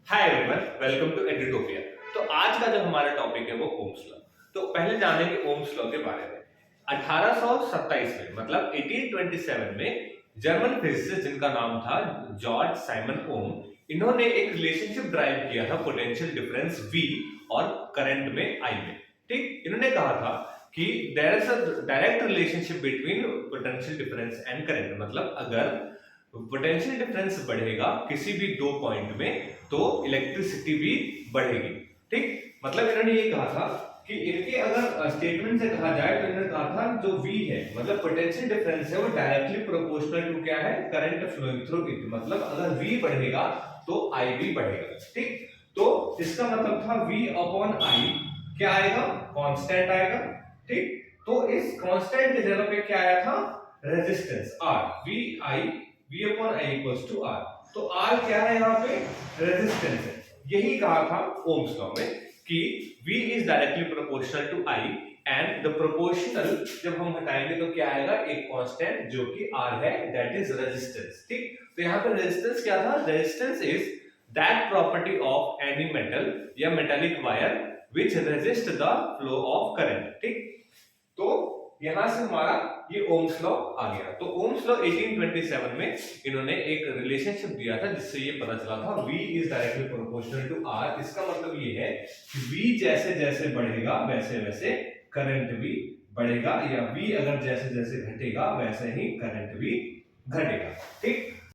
Hi everyone, welcome to Edutopia. तो आज का जो हमारा टॉपिक है वो ओम्स लॉ। तो पहले जानेंगे ओम्स लॉ के बारे में। 1827 में मतलब 1827 में जर्मन फिजिसिस्ट जिनका नाम था जॉर्ज साइमन ओम, इन्होंने एक रिलेशनशिप ड्राइव किया था पोटेंशियल डिफरेंस V और करंट में I में। ठीक, इन्होंने कहा था कि there is a direct relationship between potential difference and current. मतलब अगर पोटेंशियल डिफरेंस बढ़ेगा किसी भी दो पॉइंट में तो इलेक्ट्रिसिटी भी बढ़ेगी। ठीक, मतलब इन्होंने ये कहा था कि इनके अगर स्टेटमेंट से कहा जाए तो इन्होंने कहा था जो V है मतलब पोटेंशियल डिफरेंस है वो डायरेक्टली प्रोपोर्शनल टू क्या है, करंट फ्लोइंग थ्रू इट। मतलब अगर V बढ़ेगा तो I भी बढ़ेगा। ठीक, तो इसका मतलब था V अपॉन I क्या आएगा, कांस्टेंट आएगा। ठीक, तो इस कांस्टेंट की जगह पे क्या आया था, resistance R। V upon I equals to R। तो R क्या है यहाँ पे, रेजिस्टेंस है। यही कहा था ओम्स लॉ में कि V is directly proportional to I and the proportional जब हम हटाएंगे तो क्या आएगा, एक कांस्टेंट जो कि R है, दैट इज रेजिस्टेंस। ठीक, तो यहाँ पे रेजिस्टेंस क्या था, resistance is that property of any metal या metallic wire which resist the flow of current. ठीक, तो यहां से हमारा ये ओम्स लॉ आ गया। तो ओम्स लॉ 1827 में इन्होंने एक रिलेशनशिप दिया था जिससे ये पता चला था V is directly proportional to R। इसका मतलब ये है कि V जैसे जैसे बढ़ेगा वैसे वैसे करंट भी बढ़ेगा, या V अगर जैसे जैसे घटेगा वैसे ही करंट भी घटेगा। ठीक,